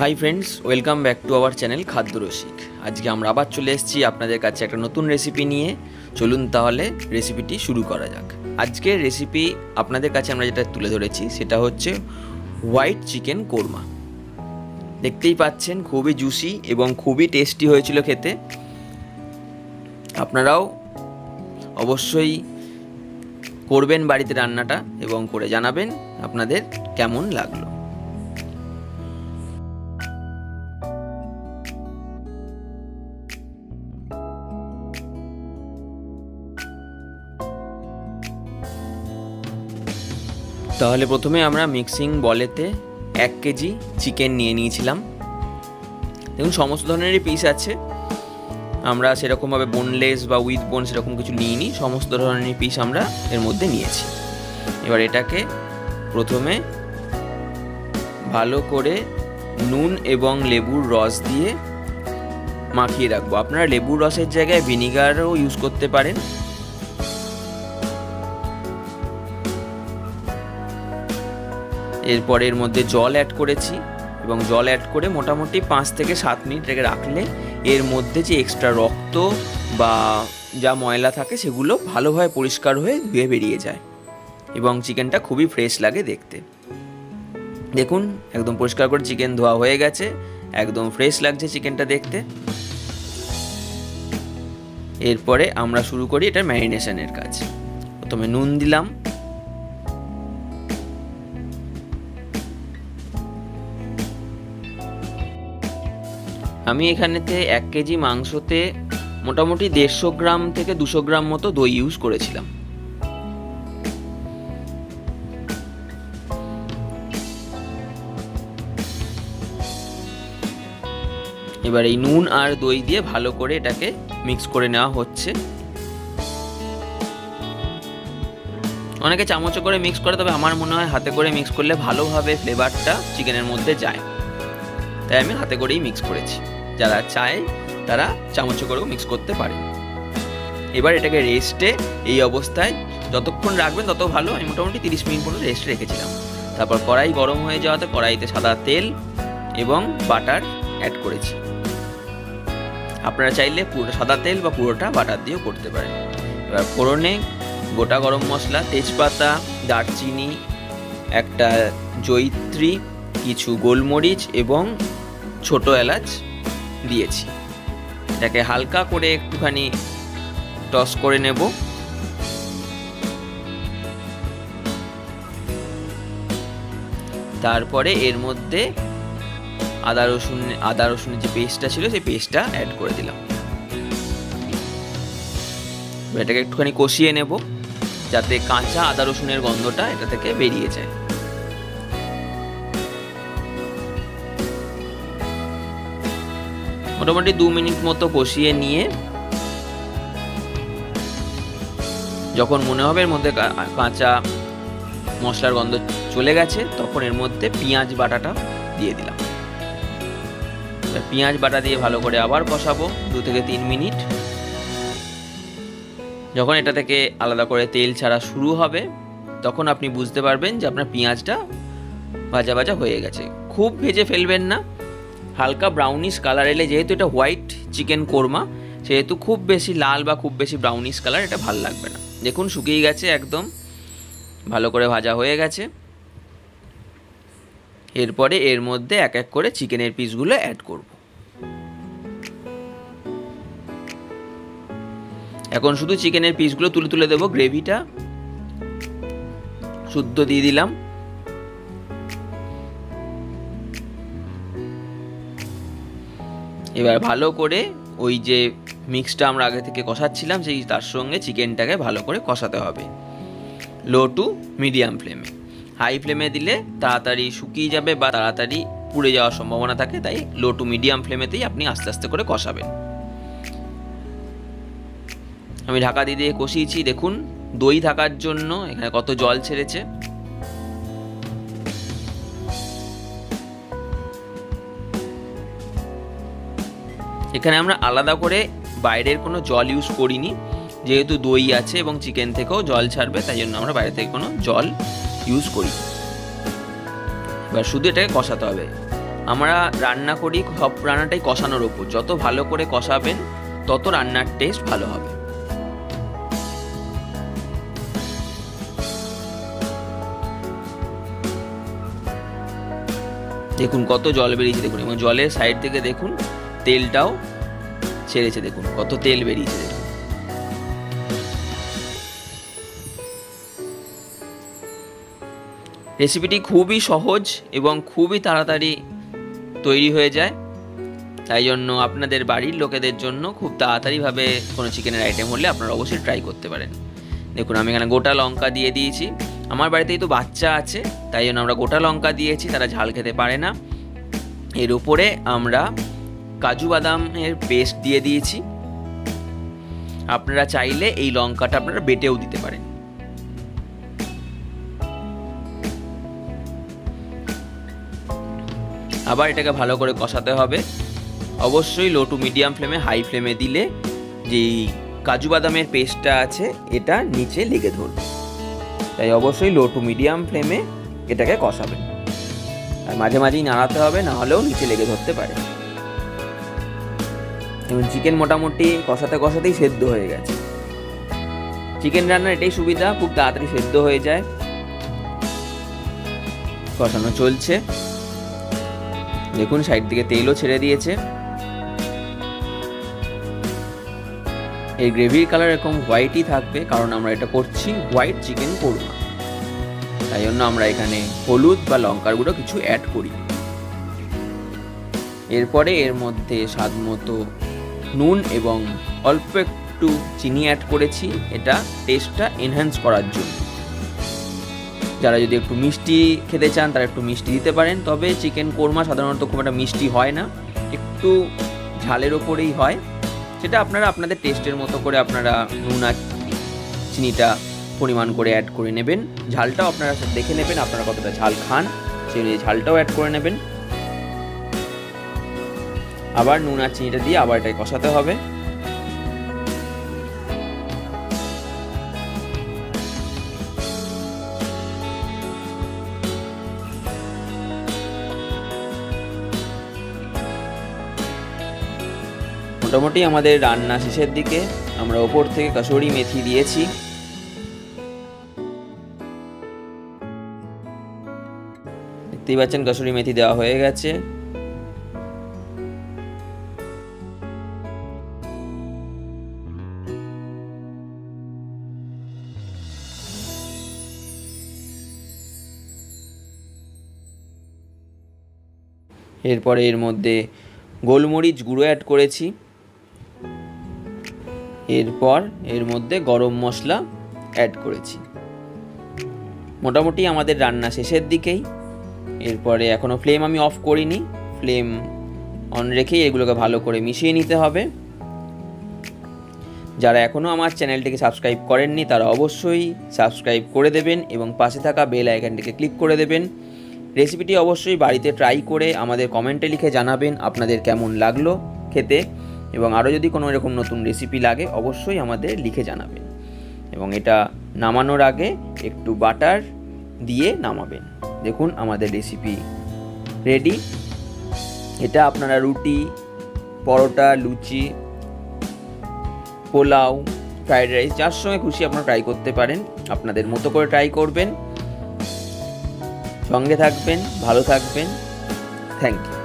Hi friends, welcome back to our channel খাদ্য রসিক। আজকে আমরা আবার চলে এসেছি আপনাদের কাছে একটা নতুন রেসিপি নিয়ে। চলুন তাহলে রেসিপিটি শুরু করা যাক। আজকের রেসিপি আপনাদের কাছে আমরা যেটা তুলে ধরেছি সেটা হচ্ছে হোয়াইট চিকেন কোরমা। দেখতেই পাচ্ছেন খুবই জুসি এবং খুবই টেস্টি হয়েছিল খেতে। আপনারাও অবশ্যই করবেন বাড়িতে রান্নাটা এবং করে জানাবেন আপনাদের কেমন লাগলো। তাহলে প্রথমে আমরা মিক্সিং বলেতে 1 কেজি চিকেন নিয়ে নিয়েছিলাম। দেখুন সমস্ত ধরনেরই পিস আছে, আমরা সেরকমভাবে বোনলেস বা উইথ বোন সেরকম কিছু নিইনি, সমস্ত ধরনের পিস আমরা এর মধ্যে নিয়েছি। এবার এটাকে প্রথমে ভালো করে নুন এবং লেবুর রস দিয়ে মাখিয়ে রাখবো। আপনারা লেবুর রসের জায়গায় ভিনিগারও ইউজ করতে পারেন। এরপর এর মধ্যে জল অ্যাড করেছি এবং জল অ্যাড করে মোটামুটি 5 থেকে 7 মিনিট রেখে রাখলে এর মধ্যে যে এক্সট্রা রক্ত বা যা ময়লা থাকে সেগুলো ভালোভাবে পরিষ্কার হয়ে ধুয়ে বেরিয়ে যায় এবং চিকেনটা খুবই ফ্রেশ লাগে দেখতে। দেখুন একদম পরিষ্কার করে চিকেন ধোয়া হয়ে গেছে, একদম ফ্রেশ লাগছে চিকেনটা দেখতে। এরপরে আমরা শুরু করি এটার ম্যারিনেশনের কাজ। প্রথমে নুন দিলাম, আমি এখানেতে 1 কেজি মাংসতে মোটামুটি 150 গ্রাম থেকে 200 গ্রাম মতো দই ইউজ করেছিলাম। এবার এই নুন আর দই দিয়ে ভালো করে এটাকে মিক্স করে নেওয়া হচ্ছে। অনেকে চামচে করে মিক্স করে, তবে আমার মনে হয় হাতে করে মিক্স করলে ভালোভাবে ফ্লেভারটা চিকেনের মধ্যে যায়, তাই আমি হাতে করেই মিক্স করেছি। যারা চায় তারা চামচে করেও মিক্স করতে পারে। এবার এটাকে রেস্টে এই অবস্থায় যতক্ষণ রাখবেন তত ভালো। আমি মোটামুটি 30 মিনিট পর্যন্ত রেস্টে রেখেছিলাম। তারপর কড়াই গরম হয়ে যাওয়াতে কড়াইতে সাদা তেল এবং বাটার অ্যাড করেছি। আপনারা চাইলে পুরোটা সাদা তেল বা পুরোটা বাটার দিয়েও করতে পারেন। এবার ফোড়নে গোটা গরম মশলা, তেজপাতা, দারচিনি, একটা জয়িত্রী, কিছু গোলমরিচ এবং ছোট এলাচ দিয়েছি। এটাকে হালকা করে একটুখানি টস করে নেব। তারপরে এর মধ্যে আদা রসুনের যে পেস্টটা ছিল সেই পেস্টটা অ্যাড করে দিলাম। এটাকে একটুখানি কষিয়ে নেব যাতে কাঁচা আদা রসুনের গন্ধটা এটা থেকে বেরিয়ে যায়। মোটামুটি 2 মিনিট মতো কষিয়ে নিয়ে যখন মনে হবে এর মধ্যে কাঁচা মশলার গন্ধ চলে গেছে, তখন এর মধ্যে পেঁয়াজ বাটাটা দিয়ে দিলাম। পেঁয়াজ বাটা দিয়ে ভালো করে আবার কষাবো 2 থেকে 3 মিনিট। যখন এটা থেকে আলাদা করে তেল ছাড়া শুরু হবে তখন আপনি বুঝতে পারবেন যে আপনার পেঁয়াজটা ভাজা ভাজা হয়ে গেছে। খুব ভেজে ফেলবেন না, হালকা ব্রাউনিশ কালার এলে, যেহেতু এটা হোয়াইট চিকেন কোরমা সেহেতু খুব বেশি লাল বা খুব বেশি ব্রাউনিশ কালার এটা ভালো লাগবে না। দেখুন শুকিয়ে গেছে, একদম ভালো করে ভাজা হয়ে গেছে। এরপরে এর মধ্যে এক এক করে চিকেনের পিসগুলো অ্যাড করব। এখন শুধু চিকেনের পিসগুলো তুলে তুলে দেবো। গ্রেভিটা শুদ্ধ দিয়ে দিলাম। এবার ভালো করে ওই যে মিক্সটা আমরা আগে থেকে কষাচ্ছিলাম সেই তার সঙ্গে চিকেনটাকে ভালো করে কষাতে হবে লো টু মিডিয়াম ফ্লেমে। হাই ফ্লেমে দিলে তাড়াতাড়ি শুকিয়ে যাবে বা তাড়াতাড়ি পুড়ে যাওয়ার সম্ভাবনা থাকে, তাই লো টু মিডিয়াম ফ্লেমেতেই আপনি আস্তে আস্তে করে কষাবেন। আমি ঢাকা দিয়ে কষিয়েছি। দেখুন দই থাকার জন্য এখানে কত জল ছেড়েছে। এখানে আমরা আলাদা করে বাইরের কোনো জল ইউজ করিনি, যেহেতু দই আছে এবং চিকেন থেকেও জল ছাড়বে, তাই জন্য আমরা বাইরে থেকে কোনো জল ইউজ করি। এবার শুধু এটাকে কষাতে হবে। আমরা রান্না করি সব রান্নাটাই কষানোর ওপর, যত ভালো করে কষাবেন তত রান্নার টেস্ট ভালো হবে। দেখুন কত জল বেরিয়েছে, দেখুন, এবং জলের সাইড থেকে দেখুন তেলটাও ছেড়েছে, দেখুন কত তেল বেরিয়েছে। দেখুন রেসিপিটি খুবই সহজ এবং খুবই তাড়াতাড়ি তৈরি হয়ে যায়, তাই জন্য আপনাদের বাড়ির লোকেদের জন্য খুব তাড়াতাড়িভাবে কোনো চিকেনের আইটেম হলে আপনারা অবশ্যই ট্রাই করতে পারেন। দেখুন আমি এখানে গোটা লঙ্কা দিয়ে দিয়েছি, আমার বাড়িতেই তো বাচ্চা আছে তাই জন্য আমরা গোটা লঙ্কা দিয়েছি, তারা ঝাল খেতে পারে না। এর উপরে আমরা কাজু বাদামের পেস্ট দিয়ে দিয়েছি, আপনারা চাইলে এই লঙ্কাটা আপনারা বেটেও দিতে পারেন। আবার এটাকে ভালো করে কষাতে হবে, অবশ্যই লো টু মিডিয়াম ফ্লেমে, হাই ফ্লেমে দিলে যেই কাজু বাদামের পেস্টটা আছে এটা নিচে লেগে ধরবে, তাই অবশ্যই লো টু মিডিয়াম ফ্লেমে এটাকে কষাবেন, আর মাঝে মাঝেই নাড়াতে হবে, না হলেও নিচে লেগে ধরতে পারে। এবং চিকেন মোটামুটি কষাতে কষাতেই সেদ্ধ হয়ে গেছে। চিকেন রান্নার এটাই সুবিধা, খুব তাড়াতাড়ি সেদ্ধ হয়ে যায়। কষানো চলছে, দেখুন সাইড থেকে তেলও ছেড়ে দিয়েছে। এই গ্রেভির কালার এরকম হোয়াইটই থাকবে, কারণ আমরা এটা করছি হোয়াইট চিকেন কোরমা, তাই জন্য আমরা এখানে হলুদ বা লঙ্কার গুঁড়ো কিছু অ্যাড করি। এরপরে এর মধ্যে স্বাদ মতো নুন এবং অল্প একটু চিনি অ্যাড করেছি, এটা টেস্টটা এনহ্যান্স করার জন্য। যারা যদি একটু মিষ্টি খেতে চান তারা একটু মিষ্টি দিতে পারেন, তবে চিকেন কোরমা সাধারণত খুব একটা মিষ্টি হয় না, একটু ঝালের ওপরেই হয়। সেটা আপনারা আপনাদের টেস্টের মতো করে আপনারা নুন আর চিনিটা পরিমাণ করে অ্যাড করে নেবেন। ঝালটাও আপনারা দেখে নেবেন আপনারা কতটা ঝাল খান, সেই অনুযায়ী ঝালটাও অ্যাড করে নেবেন। আবার নুন আর চিনিটা দিয়ে আবার এটাকে কষাতে হবে। মোটামুটি আমাদের রান্না শেষের দিকে, আমরা ওপর থেকে কসুরি মেথি দিয়েছি। দেখতেই পাচ্ছেন কসুরি মেথি দেওয়া হয়ে গেছে। এরপরে এর মধ্যে গোলমরিচ গুঁড়ো অ্যাড করেছি, এরপর এর মধ্যে গরম মশলা অ্যাড করেছি। মোটামুটি আমাদের রান্না শেষের দিকেই। এরপরে এখনও ফ্লেম আমি অফ করিনি, ফ্লেম অন রেখেই এগুলোকে ভালো করে মিশিয়ে নিতে হবে। যারা এখনও আমার চ্যানেলটিকে সাবস্ক্রাইব করেননি তারা অবশ্যই সাবস্ক্রাইব করে দেবেন এবং পাশে থাকা বেল আইকনটিকে ক্লিক করে দেবেন। রেসিপিটি অবশ্যই বাড়িতে ট্রাই করে আমাদের কমেন্টে লিখে জানাবেন আপনাদের কেমন লাগলো খেতে, এবং আরও যদি কোনো এরকম নতুন রেসিপি লাগে অবশ্যই আমাদের লিখে জানাবেন। এবং এটা নামানোর আগে একটু বাটার দিয়ে নামাবেন। দেখুন আমাদের রেসিপি রেডি। এটা আপনারা রুটি, পরোটা, লুচি, পোলাও, ফ্রাইড রাইস যার সঙ্গে খুশি আপনারা ট্রাই করতে পারেন, আপনাদের মতো করে ট্রাই করবেন। সঙ্গে থাকবেন, ভালো থাকবেন। Thank you.